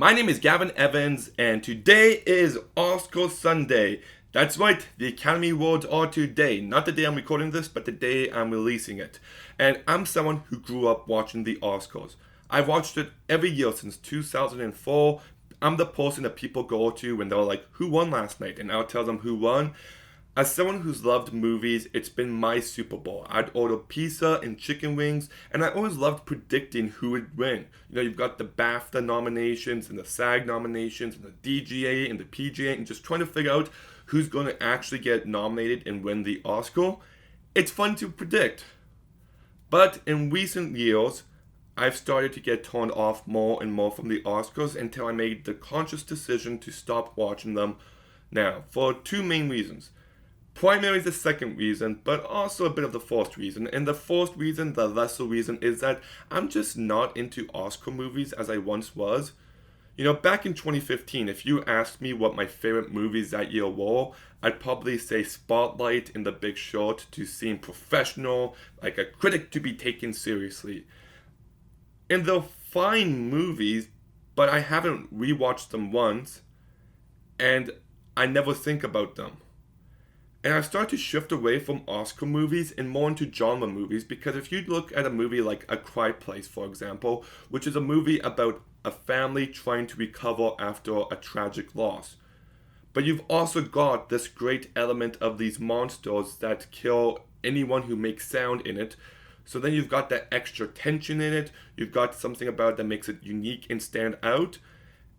My name is Gavin Evans, and today is Oscar Sunday. That's right, the Academy Awards are today. Not the day I'm recording this, but the day I'm releasing it. And I'm someone who grew up watching the Oscars. I've watched it every year since 2004. I'm the person that people go to when they're like, who won last night? And I'll tell them who won. As someone who's loved movies, it's been my Super Bowl. I'd order pizza and chicken wings, and I always loved predicting who would win. You've got the BAFTA nominations and the SAG nominations and the DGA and the PGA, and just trying to figure out who's going to actually get nominated and win the Oscar. It's fun to predict. But in recent years, I've started to get turned off more and more from the Oscars until I made the conscious decision to stop watching them now, for two main reasons. Primary is the second reason, but also a bit of the first reason. And the first reason, the lesser reason, is that I'm just not into Oscar movies as I once was. Back in 2015, if you asked me what my favorite movies that year were, I'd probably say Spotlight and The Big Short to seem professional, like a critic to be taken seriously. And they're fine movies, but I haven't rewatched them once, and I never think about them. And I've started to shift away from Oscar movies and more into genre movies, because if you look at a movie like A Quiet Place, for example, which is a movie about a family trying to recover after a tragic loss. But you've also got this great element of these monsters that kill anyone who makes sound in it. So then you've got that extra tension in it, you've got something about it that makes it unique and stand out,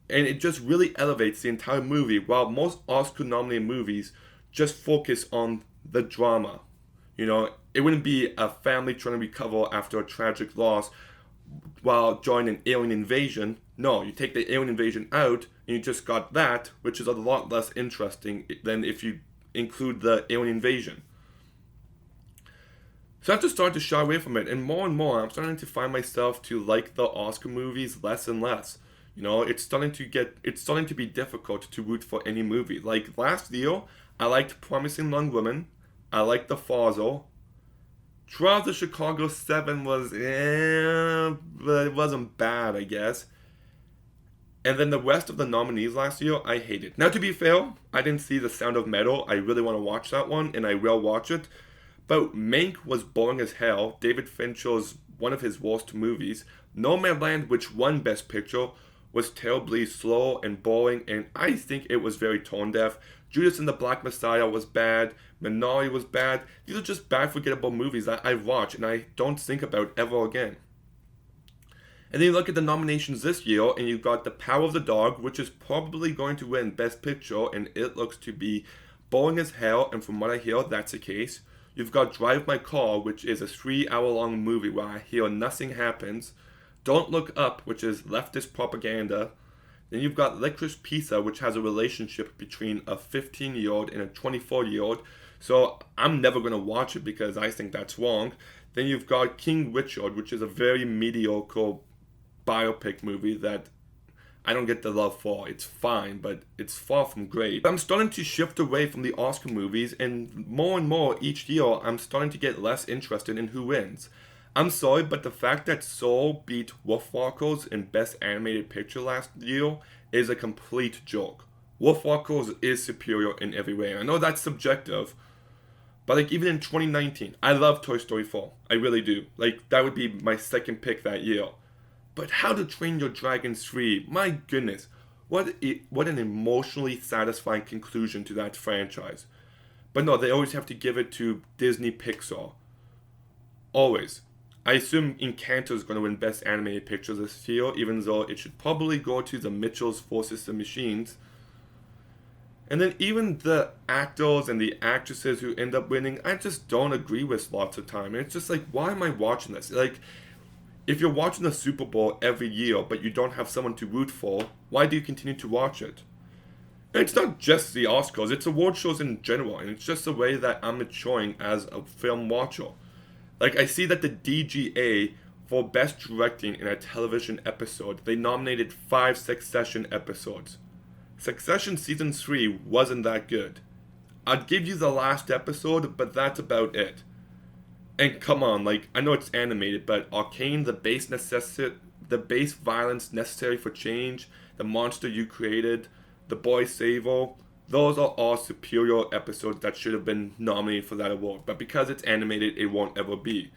and it just really elevates the entire movie, while most Oscar-nominated movies just focus on the drama. It wouldn't be a family trying to recover after a tragic loss while during an alien invasion. No, you take the alien invasion out and you just got that, which is a lot less interesting than if you include the alien invasion. So I have to start to shy away from it, and more I'm starting to find myself to like the Oscar movies less and less. It's starting to be difficult to root for any movie. Like last year, I liked Promising Young Woman. I liked The Father. Trials of Chicago 7 was but it wasn't bad, I guess. And then the rest of the nominees last year, I hated. Now, to be fair, I didn't see The Sound of Metal. I really want to watch that one, and I will watch it. But Mank was boring as hell. David Fincher's one of his worst movies. Nomadland, which won Best Picture, was terribly slow and boring, and I think it was very tone deaf. Judas and the Black Messiah was bad. Minari was bad. These are just bad, forgettable movies that I watch and I don't think about ever again. And then you look at the nominations this year, and you've got The Power of the Dog, which is probably going to win Best Picture, and it looks to be boring as hell, and from what I hear, that's the case. You've got Drive My Car, which is a 3-hour-long movie where I hear nothing happens. Don't Look Up, which is leftist propaganda. Then you've got Licorice Pizza, which has a relationship between a 15-year-old and a 24-year-old. So I'm never going to watch it because I think that's wrong. Then you've got King Richard, which is a very mediocre biopic movie that I don't get the love for. It's fine, but it's far from great. I'm starting to shift away from the Oscar movies, and more each year, I'm starting to get less interested in who wins. I'm sorry, but the fact that Soul beat Wolfwalkers in Best Animated Picture last year is a complete joke. Wolfwalkers is superior in every way. I know that's subjective, but even in 2019, I love Toy Story 4. I really do. That would be my second pick that year. But How to Train Your Dragon 3, my goodness, what an emotionally satisfying conclusion to that franchise. But no, they always have to give it to Disney Pixar. Always. I assume Encanto is going to win Best Animated Picture this year, even though it should probably go to The Mitchells vs. the Machines. And then even the actors and the actresses who end up winning, I just don't agree with lots of time. And it's just why am I watching this? If you're watching the Super Bowl every year, but you don't have someone to root for, why do you continue to watch it? And it's not just the Oscars, it's award shows in general, and it's just the way that I'm maturing as a film watcher. I see that the DGA for Best Directing in a television episode, they nominated 5 Succession episodes. Succession Season 3 wasn't that good. I'd give you the last episode, but that's about it. And come on, I know it's animated, but Arcane, the base violence necessary for change, the monster you created, the boy Savo, those are all superior episodes that should have been nominated for that award. But because it's animated, it won't ever be.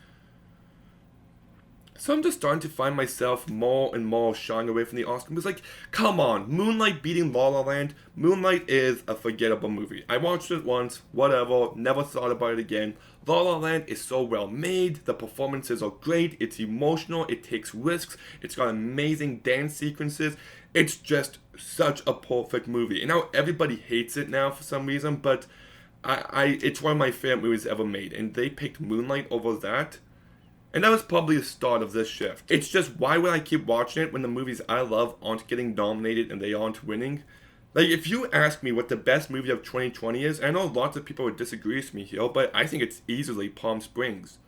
So I'm just starting to find myself more and more shying away from the Oscars. It's like, come on, Moonlight beating La La Land. Moonlight is a forgettable movie. I watched it once, whatever, never thought about it again. La La Land is so well made, the performances are great, it's emotional, it takes risks, it's got amazing dance sequences. It's just such a perfect movie. And now everybody hates it now for some reason, but it's one of my favorite movies ever made. And they picked Moonlight over that. And that was probably the start of this shift. It's just, why would I keep watching it when the movies I love aren't getting nominated and they aren't winning? Like, if you ask me what the best movie of 2020 is, I know lots of people would disagree with me here, but I think it's easily Palm Springs.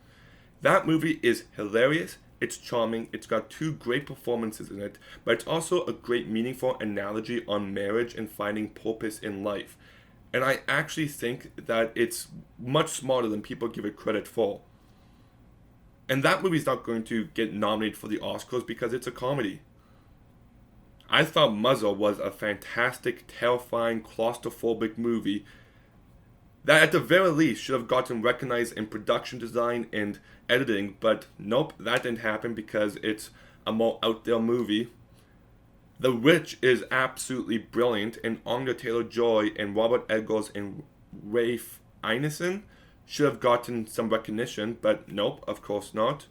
That movie is hilarious, it's charming, it's got 2 great performances in it, but it's also a great meaningful analogy on marriage and finding purpose in life. And I actually think that it's much smarter than people give it credit for. And that movie's not going to get nominated for the Oscars because it's a comedy. I thought Muzzle was a fantastic, terrifying, claustrophobic movie that at the very least should have gotten recognized in production design and editing, but nope, that didn't happen because it's a more out there movie. The Witch is absolutely brilliant, and Anya Taylor-Joy and Robert Eggers and Rafe Ineson should have gotten some recognition, but nope, of course not.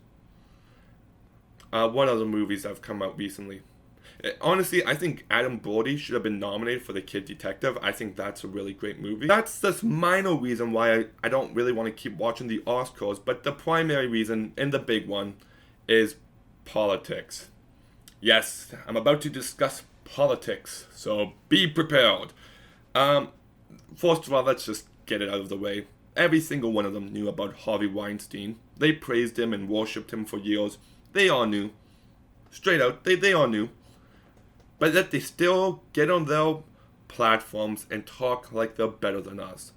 What other movies have come out recently? Honestly, I think Adam Brody should have been nominated for The Kid Detective. I think that's a really great movie. That's this minor reason why I don't really want to keep watching the Oscars, but the primary reason, and the big one, is politics. Yes, I'm about to discuss politics, so be prepared. First of all, let's just get it out of the way. Every single one of them knew about Harvey Weinstein. They praised him and worshipped him for years. They all knew. Straight out, they all knew. But that they still get on their platforms and talk like they're better than us.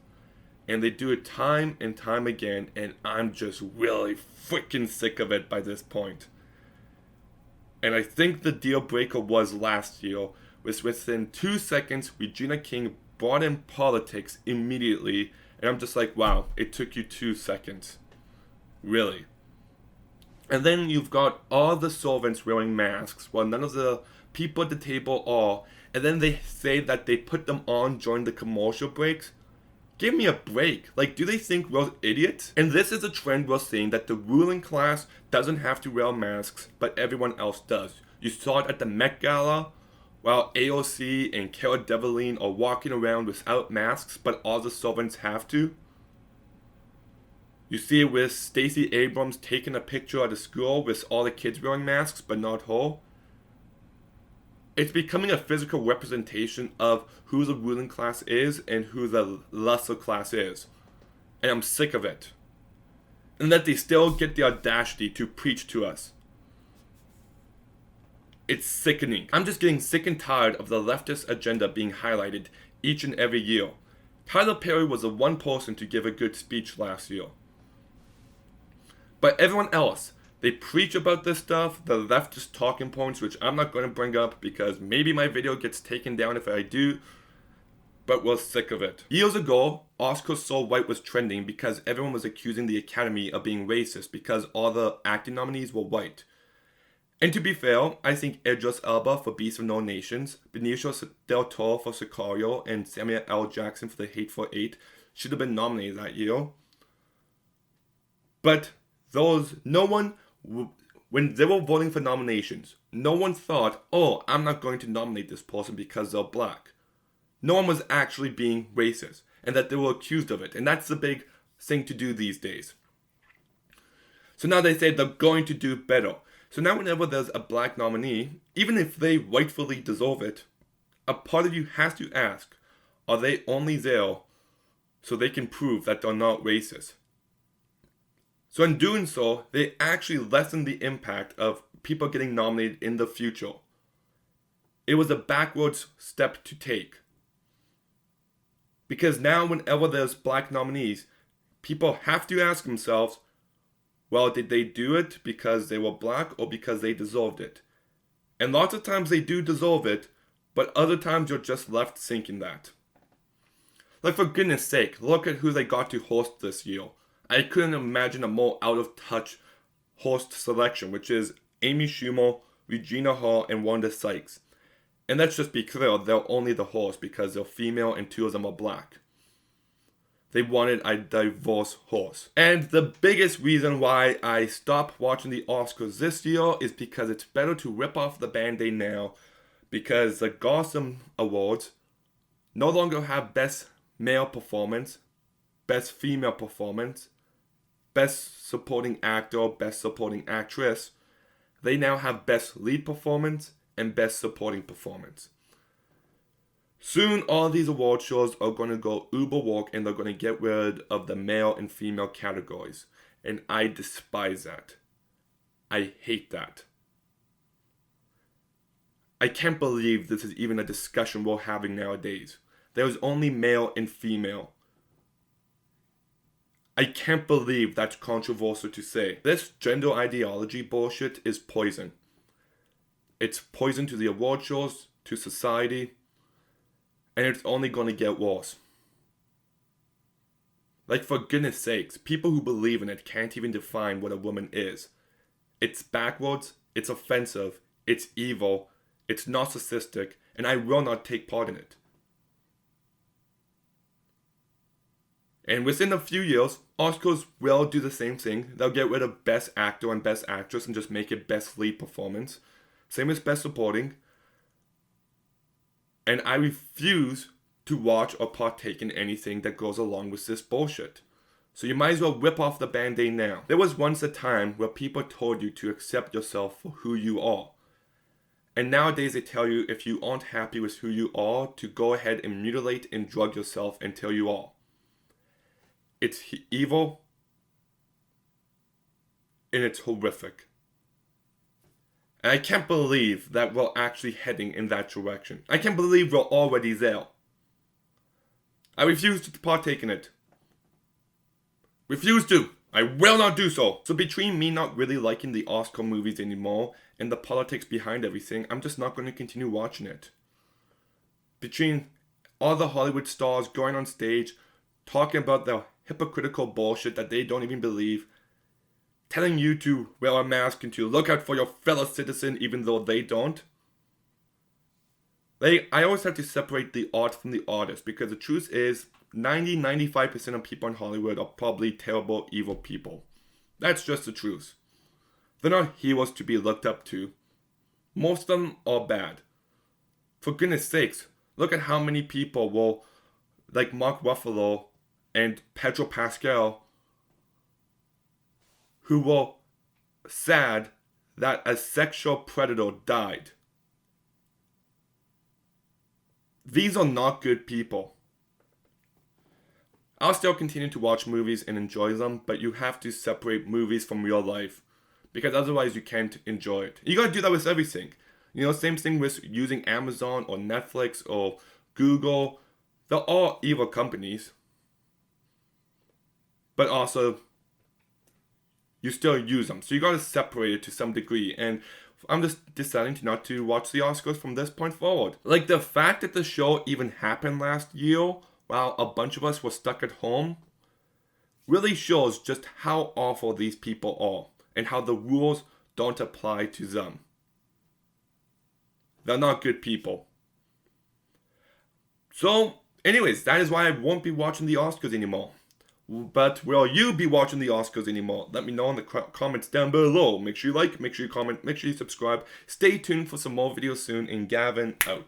And they do it time and time again, and I'm just really freaking sick of it by this point. And I think the deal breaker was last year, was within 2 seconds, Regina King brought in politics immediately. And I'm just like, wow, it took you 2 seconds. Really? And then you've got all the servants wearing masks while none of the people at the table are. And then they say that they put them on during the commercial breaks. Give me a break. Like, do they think we're idiots? And this is a trend we're seeing, that the ruling class doesn't have to wear masks, but everyone else does. You saw it at the Met Gala, while AOC and Cara Delevingne are walking around without masks, but all the servants have to. You see it with Stacey Abrams taking a picture at a school with all the kids wearing masks, but not her. It's becoming a physical representation of who the ruling class is and who the lesser class is. And I'm sick of it. And that they still get the audacity to preach to us. It's sickening. I'm just getting sick and tired of the leftist agenda being highlighted each and every year. Tyler Perry was the one person to give a good speech last year. But everyone else, they preach about this stuff, the leftist talking points, which I'm not going to bring up because maybe my video gets taken down if I do, but we're sick of it. Years ago, Oscar So White was trending because everyone was accusing the Academy of being racist because all the acting nominees were white. And to be fair, I think Idris Elba for Beasts of No Nations, Benicio del Toro for Sicario, and Samuel L. Jackson for The Hateful Eight should have been nominated that year. But no one, when they were voting for nominations, no one thought, oh, I'm not going to nominate this person because they're black. No one was actually being racist, and that they were accused of it. And that's the big thing to do these days. So now they say they're going to do better. So now whenever there's a black nominee, even if they rightfully deserve it, a part of you has to ask, are they only there so they can prove that they're not racist? So in doing so, they actually lessen the impact of people getting nominated in the future. It was a backwards step to take. Because now whenever there's black nominees, people have to ask themselves, well, did they do it because they were black or because they deserved it? And lots of times they do deserve it, but other times you're just left thinking that. Like, for goodness sake, look at who they got to host this year. I couldn't imagine a more out of touch host selection, which is Amy Schumer, Regina Hall, and Wanda Sykes. And let's just be clear, they're only the host because they're female and two of them are black. They wanted a diverse host. And the biggest reason why I stopped watching the Oscars this year is because it's better to rip off the Band-Aid now, because the Gotham Awards no longer have Best Male Performance, Best Female Performance, Best Supporting Actor, Best Supporting Actress. They now have Best Lead Performance and Best Supporting Performance. Soon, all these award shows are going to go uber woke and they're going to get rid of the male and female categories. And I despise that. I hate that. I can't believe this is even a discussion we're having nowadays. There's only male and female. I can't believe that's controversial to say. This gender ideology bullshit is poison. It's poison to the award shows, to society, and it's only going to get worse. Like, for goodness sakes, people who believe in it can't even define what a woman is. It's backwards, it's offensive, it's evil, it's narcissistic, and I will not take part in it. And within a few years, Oscars will do the same thing. They'll get rid of Best Actor and Best Actress and just make it Best Lead Performance. Same as Best Supporting. And I refuse to watch or partake in anything that goes along with this bullshit. So you might as well rip off the Band-Aid now. There was once a time where people told you to accept yourself for who you are. And nowadays they tell you if you aren't happy with who you are, to go ahead and mutilate and drug yourself until you are. It's evil, and it's horrific. And I can't believe that we're actually heading in that direction. I can't believe we're already there. I refuse to partake in it. Refuse to. I will not do so. So between me not really liking the Oscar movies anymore and the politics behind everything, I'm just not going to continue watching it. Between all the Hollywood stars going on stage, talking about the hypocritical bullshit that they don't even believe, telling you to wear a mask and to look out for your fellow citizen even though they don't. I always have to separate the art from the artist, because the truth is 90-95% of people in Hollywood are probably terrible, evil people. That's just the truth. They're not heroes to be looked up to. Most of them are bad. For goodness sakes, look at how many people will, like Mark Ruffalo and Pedro Pascal, who were sad that a sexual predator died. These are not good people. I'll still continue to watch movies and enjoy them, but you have to separate movies from real life, because otherwise you can't enjoy it. You gotta do that with everything. You know, same thing with using Amazon or Netflix or Google. They're all evil companies. But also, you still use them. So you gotta separate it to some degree. And I'm just deciding not to watch the Oscars from this point forward. Like, the fact that the show even happened last year while a bunch of us were stuck at home really shows just how awful these people are and how the rules don't apply to them. They're not good people. So, anyways, that is why I won't be watching the Oscars anymore. But will you be watching the Oscars anymore? Let me know in the comments down below. Make sure you like, make sure you comment, make sure you subscribe. Stay tuned for some more videos soon, and Gavin out.